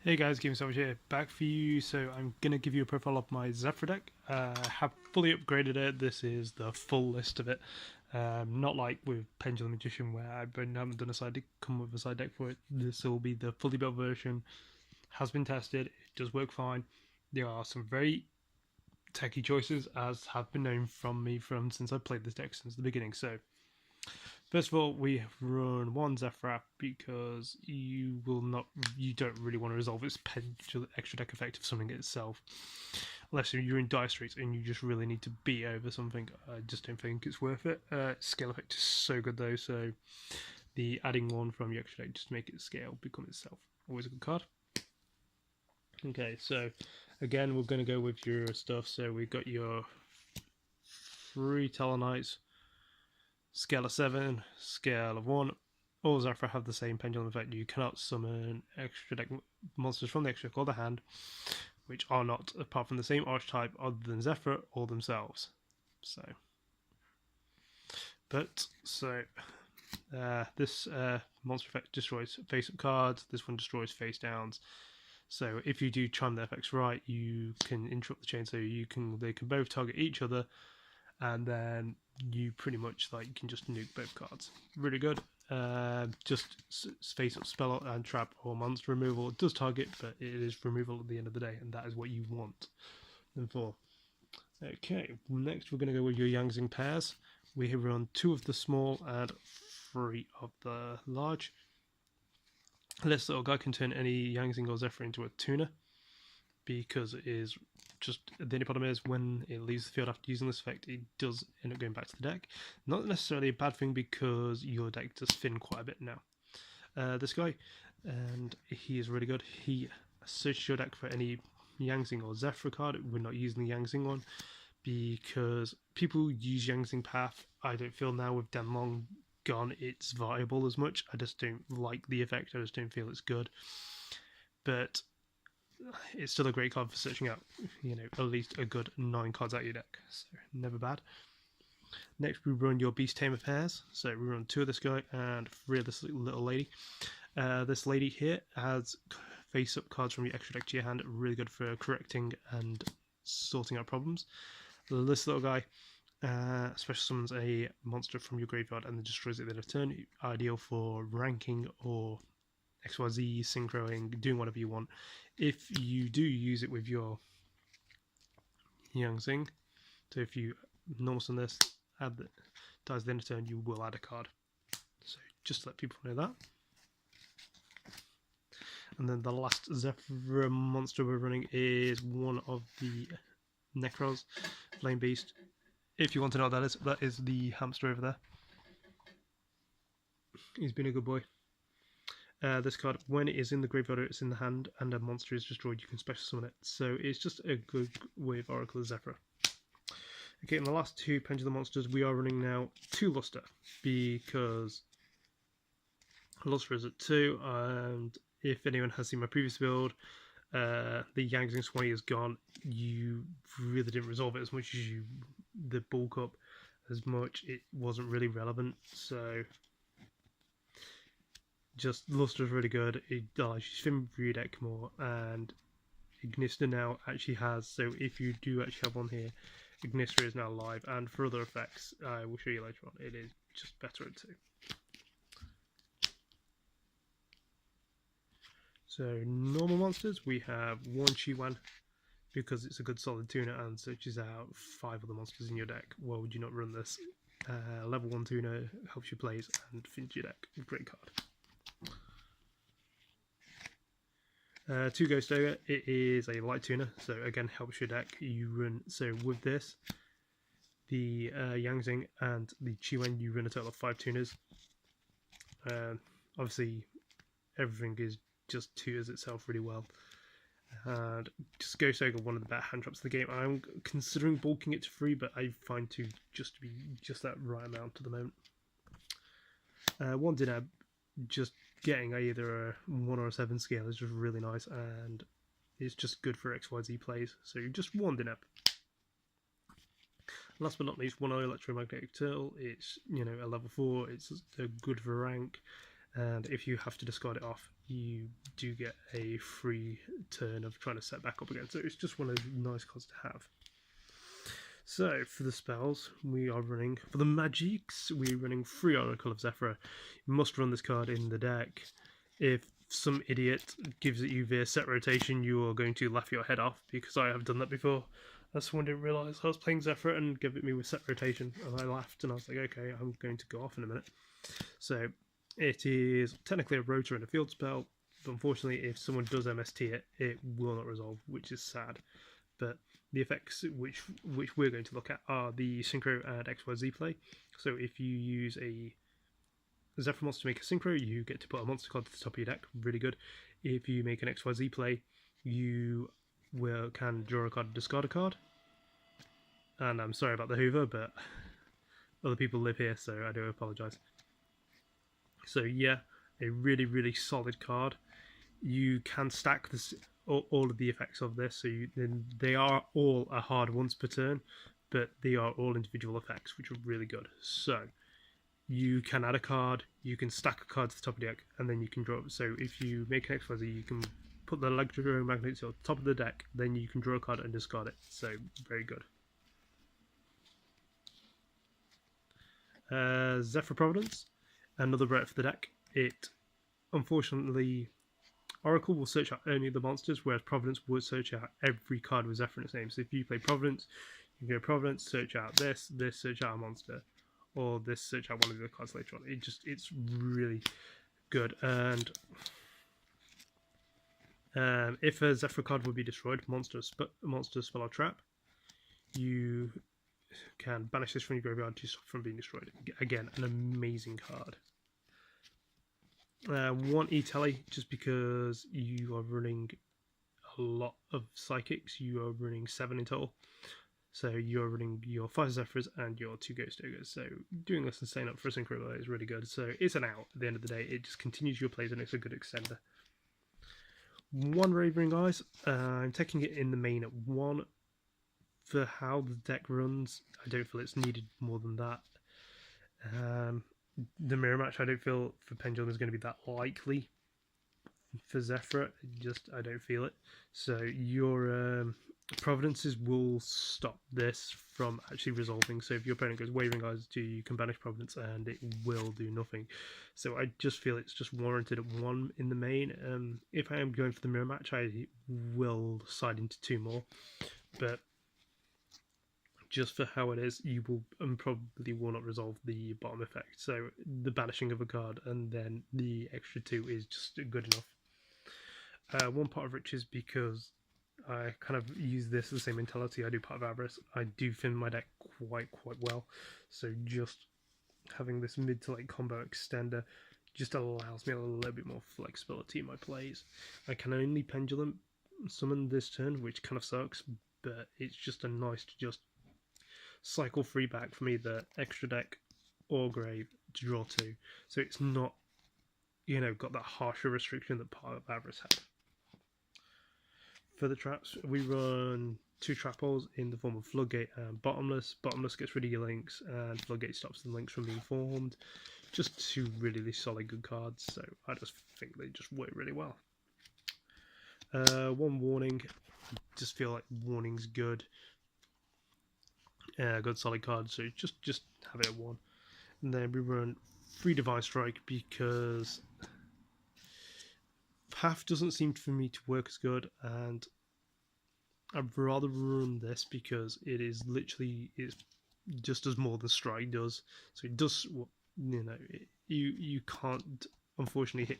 Hey guys, TheGamingSandwich here, back for you. So I'm going to give you a profile of my Zefra deck. I have fully upgraded it. This is the full list of it. Not like with Pendulum Magician where I haven't done a side deck, come with a side deck for it. This will be the fully built version. Has been tested, it does work fine. There are some very techie choices as have been known from me since I've played this deck since the beginning. So first of all, we have run one Zephra because you don't really want to resolve its potential extra deck effect of something itself, unless you're in dire straits and you just really need to beat over something. I just don't think it's worth it. Scale effect is so good though, so the adding one from your extra deck just to make it scale become itself. Always a good card. Okay, so again we're going to go with your stuff. So we've got your 3 Tellarknights. Scale of 7, scale of 1. All Zephra have the same pendulum effect. You cannot summon extra deck monsters from the extra deck or the hand, which are not, apart from the same archetype, other than Zephra or themselves. This monster effect destroys face-up cards. This one destroys face downs. So if you do time the effects right, you can interrupt the chain. So they can both target each other, and then you pretty much can just nuke both cards. Really good. Just face up spell and trap or monster removal. It does target, but it is removal at the end of the day, and that is what you want them for. Okay, next we're going to go with your Yangzing pairs. We have run 2 of the small and 3 of the large. This little guy can turn any Yangzing or Zephra into a tuner, because it is just, the only problem is when it leaves the field after using this effect, it does end up going back to the deck. Not necessarily a bad thing because your deck does thin quite a bit now. This guy, and he is really good. He searches your deck for any Yangzing or Zephra card. We're not using the Yangzing one because people use Yangzing Path. I don't feel now with denlong gone it's viable as much. I just don't like the effect. I just don't feel it's good. But it's still a great card for searching out, at least a good 9 cards out of your deck. So never bad. Next we run your Beast Tamer pairs. So we run 2 of this guy and 3 of this little lady. This lady here has face-up cards from your extra deck to your hand. Really good for correcting and sorting out problems. This little guy special summons a monster from your graveyard and then destroys it at the end of turn. Ideal for ranking or XYZ, synchroing, doing whatever you want. If you do use it with your Yangzing, so if you normal summon this, add the dies at the end of turn, you will add a card. So just to let people know that. And then the last Zefra monster we're running is one of the Necros, Flame Beast. If you want to know what that is the hamster over there. He's been a good boy. This card, when it is in the graveyard, it's in the hand, and a monster is destroyed, you can special summon it. So it's just a good way of Oracle of Zephra. Okay, in the last 2 Pendulum monsters, we are running now 2 Luster, because Luster is at 2, and if anyone has seen my previous build, the Yangzing Swanee is gone. You really didn't resolve it as much as the bulk up as much. It wasn't really relevant, so just Luster is really good. It allows you to swim through your deck more, and Ignister now actually has, so if you do actually have one here, Ignister is now live, and for other effects, I will show you later on, it is just better at 2. So normal monsters, we have 1 Chiwan, because it's a good solid tuner and searches out 5 other monsters in your deck. Why would you not run this? Level 1 tuner helps you plays and finish your deck. Great card. 2 Ghost Ogre, it is a light tuner, so again helps your deck. You run, so with this, the Yangzing and the Chiwen, you run a total of 5 tuners. Obviously everything is just tutors itself really well. And just Ghost Ogre, one of the better hand traps of the game. I'm considering bulking it to 3, but I find 2 just to be just that right amount at the moment. 1 Dinab, just getting either a 1 or a 7 scale is just really nice, and it's just good for XYZ plays. So just 1 Dinab. Last but not least, 1 Electromagnetic Turtle. It's a level 4. It's good for rank. and if you have to discard it off, you do get a free turn of trying to set back up again. So it's just one of those nice cards to have. So for the spells, we are running, for the magics, we're running 3 Oracle of Zephra. You must run this card in the deck. If some idiot gives it you via set rotation, you are going to laugh your head off, because I have done that before. Someone didn't realise I was playing Zephra and gave it me with set rotation, and I laughed, and I was like, okay, I'm going to go off in a minute. So it is technically a rotor and a field spell, but unfortunately if someone does MST it, it will not resolve, which is sad. But the effects which we're going to look at are the Synchro and XYZ play. So if you use a Zefra monster to make a Synchro, you get to put a monster card to the top of your deck, really good. If you make an XYZ play, you can draw a card and discard a card. And I'm sorry about the Hoover, but other people live here, so I do apologise. So yeah, a really, really solid card. You can stack this, all of the effects of this, so they are all a hard once per turn, but they are all individual effects, which are really good. So you can add a card, you can stack a card to the top of the deck, and then you can draw. So if you make an XYZ, you can put the electromagnet to the top of the deck, then you can draw a card and discard it. So very good. Zefra Providence, another breadth for the deck. It, unfortunately, Oracle will search out only the monsters, whereas Providence would search out every card with Zefra in its name. So if you play Providence, you can go Providence, search out this, search out a monster, or this, search out one of the cards later on. It's really good. And if a Zefra card would be destroyed, monster, spell, or trap, you can banish this from your graveyard to stop from being destroyed. Again, an amazing card. 1 E-Tally, just because you are running a lot of Psychics. You are running 7 in total. So you're running your 5 Zephras and your 2 Ghost Ogres. So doing this and staying up for a Synchro is really good. So it's an out at the end of the day. It just continues your plays and it's a good extender. 1 Ravering Eyes. I'm taking it in the main at 1. For how the deck runs, I don't feel it's needed more than that. The mirror match, I don't feel for Pendulum is going to be that likely. For Zephra, I don't feel it. So your Providences will stop this from actually resolving. So if your opponent goes Wavering Eyes to you, can banish Providence and it will do nothing. So I just feel it's just warranted at 1 in the main. If I am going for the mirror match, I will side into 2 more. But just for how it is, you will probably will not resolve the bottom effect. So the banishing of a card and then the extra 2 is just good enough. 1 Pot of Riches, because I kind of use this as the same mentality I do Pot of Avarice. I do thin my deck quite well. So just having this mid to late combo extender just allows me a little bit more flexibility in my plays. I can only Pendulum summon this turn, which kind of sucks, but it's just a nice to just cycle 3 back for me the extra deck or grave to draw 2. So it's not, got that harsher restriction that Pot of Avarice had. For the traps, we run 2 trap holes in the form of Floodgate and Bottomless. Bottomless gets rid of your links, and Floodgate stops the links from being formed. Just 2 really solid good cards, so I just think they just work really well. 1 Warning, I just feel like Warning's good. Good solid card, so just have it at 1. And then we run 3 Divine Strike, because Path doesn't seem for me to work as good, and I'd rather run this because it just does more than Strike does. So it does what you can't unfortunately hit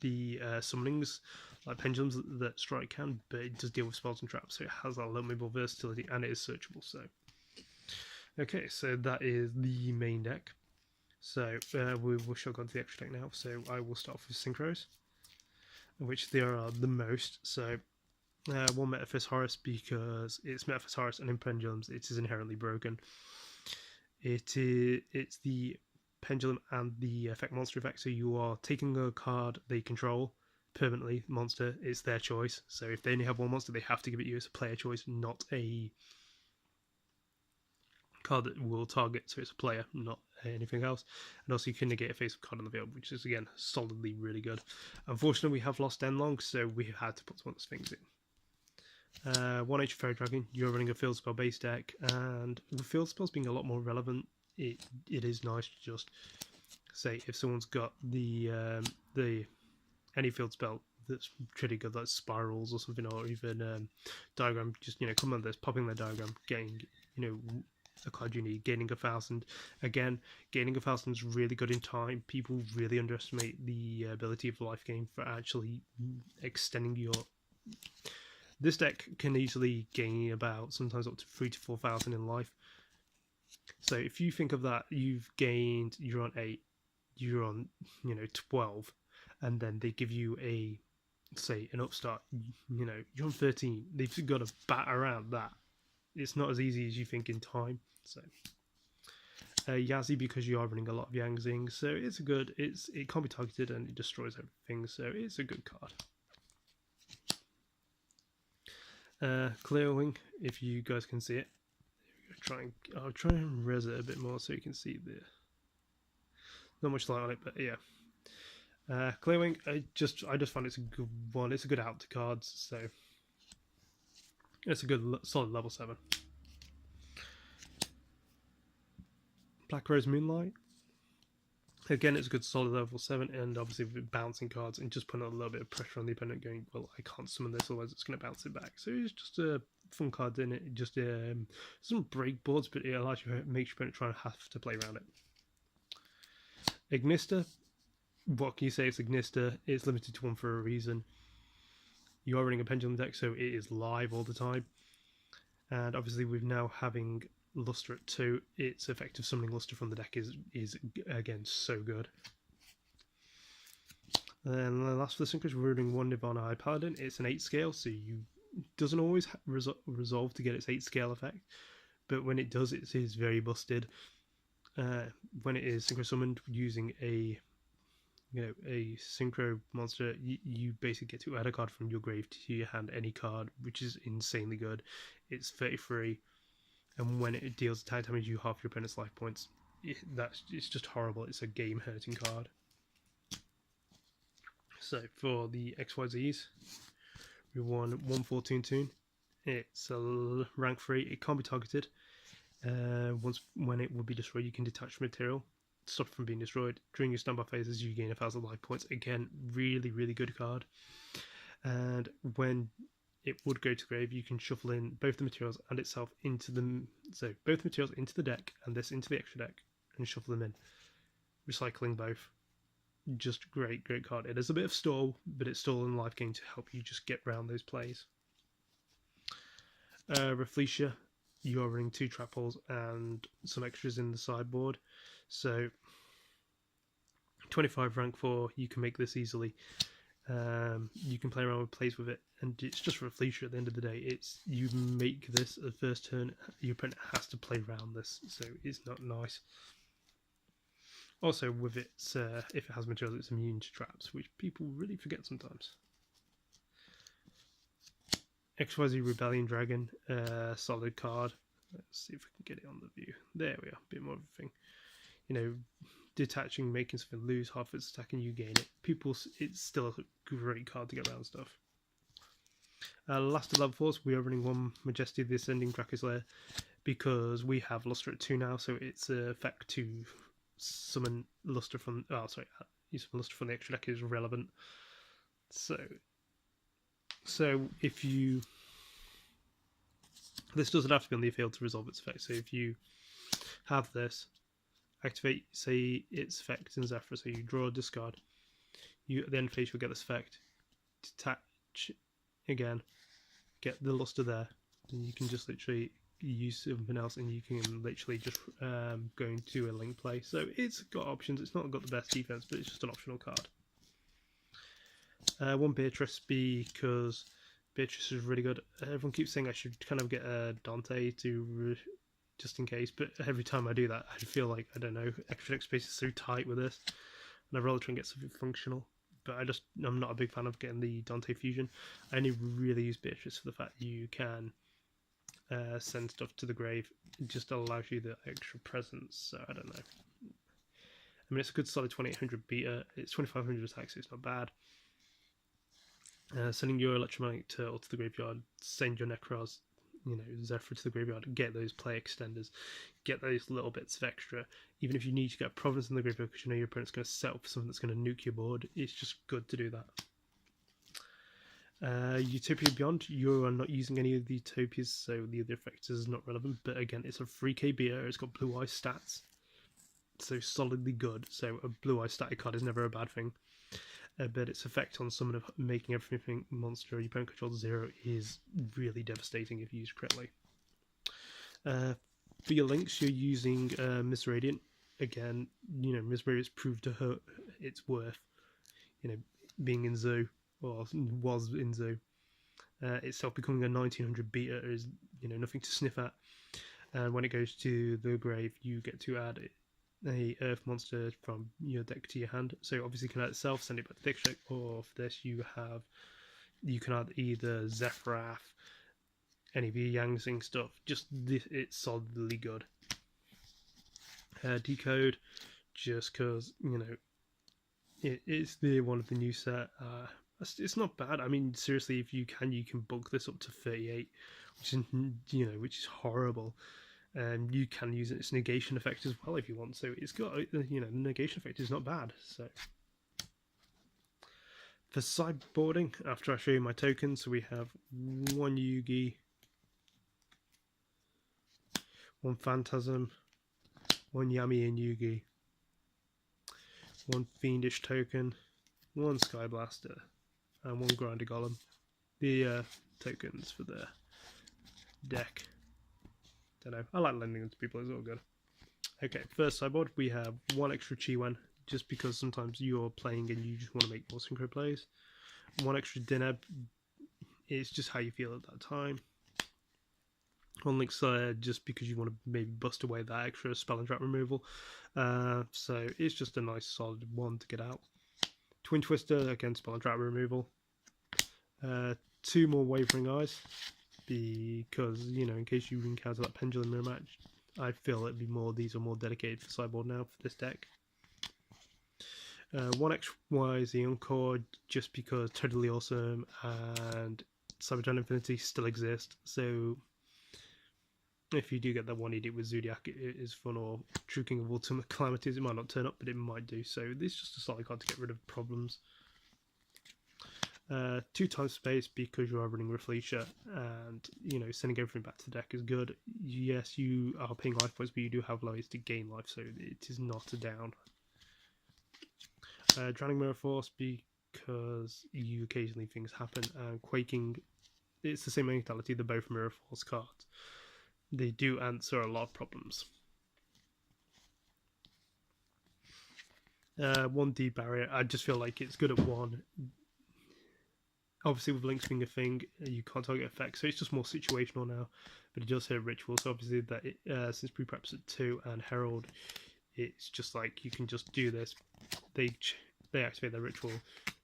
the summonings like pendulums that Strike can, but it does deal with spells and traps, so it has a little bit more versatility and it is searchable. So okay, so that is the main deck. So we shall go to the extra deck now. So I will start off with Synchros, which there are the most. So 1 Metaphys Horus, because it's Metaphys Horus and in Pendulums it is inherently broken. It's the Pendulum and the effect monster effect, so you are taking a card they control permanently, monster, it's their choice. So if they only have 1 monster, they have to give it you as a player choice, not a card that will target, so it's a player, not anything else. And also you can negate a face-up card on the field, which is again solidly really good. Unfortunately, we have lost denlong, so we have had to put one of those things in. 1H Fairy Dragon, you're running a field spell base deck, and with field spells being a lot more relevant, it is nice to just say if someone's got the any field spell that's pretty good, like spirals or something, or even diagram, just come on this, popping the diagram, getting a card you need, gaining 1,000. Again, gaining 1,000 is really good in time. People really underestimate the ability of life gain for actually extending your. This deck can easily gain about sometimes up to 3,000 to 4,000 in life. So if you think of that, you're on 8, you're on 12, and then they give you an upstart, you're on 13. They've got to bat around that. It's not as easy as you think in time. So Yazi, because you are running a lot of Yangzing, so it can't be targeted and it destroys everything, so it's a good card. Clear Wing, if you guys can see it. I'll try and res it a bit more so you can see not much light on it, but yeah. Clear Wing, I just find it's a good one. It's a good out to cards, so it's a good solid level 7. Black Rose Moonlight. Again, it's a good solid level 7, and obviously with bouncing cards and just putting a little bit of pressure on the opponent, going, well, I can't summon this, otherwise it's going to bounce it back. So it's just a fun card in it. It just doesn't break boards, but it allows you to make your opponent try and have to play around it. Ignista. What can you say? It's Ignista. It's limited to 1 for a reason. You are running a pendulum deck, so it is live all the time. And obviously, with now having Luster at 2, its effective summoning Luster from the deck is again so good. And the last for the Synchros, we're running 1 Nirvana High Paladin. It's an 8 scale, so doesn't always resolve to get its 8 scale effect, but when it does, it is very busted. When it is synchro summoned using a synchro monster, you basically get to add a card from your grave to your hand, any card, which is insanely good. It's 33, and when it deals attack damage, you half your opponent's life points. It's just horrible. It's a game hurting card. So for the XYZs, we won 114 Toon. It's a rank 3. It can't be targeted. When it will be destroyed, you can detach material, stop it from being destroyed. During your standby phases, you gain 1,000 life points. Again, really, really good card. And when it would go to grave, you can shuffle in both the materials and itself into both materials into the deck and this into the extra deck and shuffle them in, recycling both. Just great card. It is a bit of stall, but it's still in life gain to help you just get around those plays. Rafflesia, you are running 2 trap holes and some extras in the sideboard, so 25 rank 4, you can make this easily. You can play around with plays with it, and it's just Rafflesia at the end of the day. You make this the first turn, your opponent has to play around this, so it's not nice. Also, with it, if it has materials, it's immune to traps, which people really forget sometimes. XYZ Rebellion Dragon, solid card. Let's see if we can get it on the view. There we are, a bit more of a thing. Detaching, making something lose half its attack and you gain it. It's still a great card to get around stuff. Last of level 4s, we are running 1 Majesty the Ascending Draco's Lair because we have Luster at 2 now, so its effect to summon Luster from use Luster from the extra deck is relevant. So if this doesn't have to be on the field to resolve its effect. So if you have this, activate, say, its effect in Zephra, so you draw a discard, you at the end phase you'll get this effect, detach again, get the Luster there, and you can just literally use something else and you can literally just go into a link play. So it's got options. It's not got the best defense, but it's just an optional card. 1 Beatrice, because Beatrice is really good. Everyone keeps saying I should kind of get a Dante to just in case, but every time I do that I feel like, I don't know, extra deck space is so tight with this, and I'd rather try and get something functional. But I'm not a big fan of getting the Dante fusion. I only really use Beatrice for the fact you can send stuff to the grave. It just allows you the extra presence, so I don't know. mean, it's a good solid 2800 beta. It's 2500 attack, so it's not bad. Sending your electromagnetic turtle to the graveyard, send your Necros, Zefra to the graveyard, get those play extenders, get those little bits of extra. Even if you need to get Providence in the graveyard because you know your opponent's going to set up for something that's going to nuke your board, it's just good to do that. Utopia Beyond, you are not using any of the Utopias, so the other effect is not relevant, but again, it's a 3k beta, it's got blue eye stats, so solidly good, so a blue eye static card is never a bad thing. But its effect on summon of making everything monster your opponent controls 0 is really devastating if used correctly. For your links, you're using Miss Radiant. Again, Miss Radiant's proved to her its worth. Being in Zoo, or was in Zoo. Itself becoming a 1900 beta is nothing to sniff at. And when it goes to the grave, you get to add a earth monster from your deck to your hand. So obviously you can add itself, send it back to the deck check, or for this you can add either Zephra, any of your Yangsing stuff. Just this, it's solidly good. Decode, just because it's the one of the new set. It's not bad. I mean, seriously, if you can bulk this up to 38, which is horrible. You can use its negation effect as well if you want. So it's got the negation effect is not bad. So for sideboarding, after I show you my tokens, so we have one Yugi, one Phantasm, one Yami and Yugi, one Fiendish token, one Sky Blaster, and one Grinder Golem. The tokens for the deck. Don't know. I like lending them to people. It's all good. Okay, first sideboard we have one extra Chiwen, just because sometimes you're playing and you just want to make more synchro plays. One extra Dineb. It's just how you feel at that time. One Link Slayer, just because you want to maybe bust away that extra spell and trap removal. So it's just a nice solid one to get out. Twin Twister, again spell and trap removal. Two more Wavering Eyes, because in case you encounter that Pendulum mirror match, I feel it'd be more, these are more dedicated for sideboard now for this deck. One XY is the Encore, just because Totally Awesome and Cybertron Infinity still exist, so if you do get that one Edict with Zodiac, it is fun, or True King of Ultimate Calamities, it might not turn up, but it might do, so this is just a solid card to get rid of problems. 2 times space, because you are running Reflecia, and sending everything back to the deck is good. Yes, you are paying life points, but you do have ways to gain life, so it is not a down. Drowning Mirror Force, because occasionally things happen, and Quaking, it's the same mentality, they're both Mirror Force cards. They do answer a lot of problems. 1D Barrier, I just feel like it's good at 1. Obviously with links being a thing, you can't target effects, so it's just more situational now, but it does hit Ritual, so obviously that since pre-prep's at 2 and Herald, it's just like you can just do this. They activate their Ritual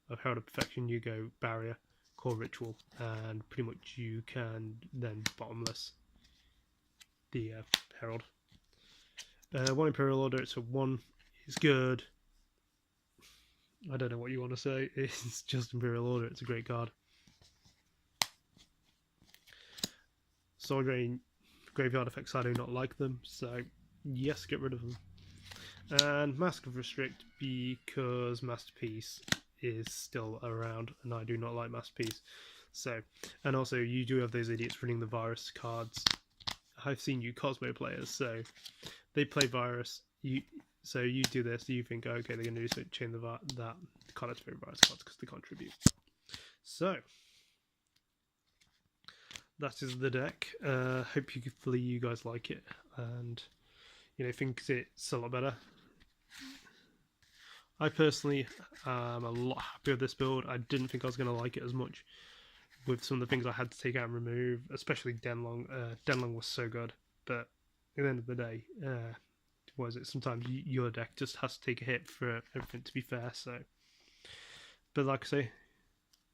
of Herald of Perfection, you go Barrier, Core Ritual, and pretty much you can then bottomless the Herald. 1 Imperial Order, it's a 1, it's good. I don't know what you want to say, it's just Imperial Order, it's a great card. Soul Drain, Graveyard effects, I do not like them, so yes, get rid of them. And Mask of Restrict, because Masterpiece is still around, and I do not like Masterpiece. So, and also you do have those idiots running the Virus cards. I've seen you Cosmo players, so they play Virus, so you do this, you think, okay, they're going to do so, chain that card as favorite Virus cards because they contribute. So that is the deck. Hopefully you guys like it and think it's a lot better. I personally am a lot happier with this build. I didn't think I was going to like it as much with some of the things I had to take out and remove, especially denlong. Denlong was so good, but at the end of the day, what is it? Sometimes your deck just has to take a hit for everything to be fair. So, but like I say,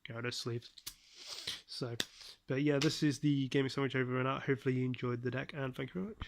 Gyarados sleeves. So, but yeah, this is the gaming sandwich over and out. Hopefully you enjoyed the deck, and thank you very much.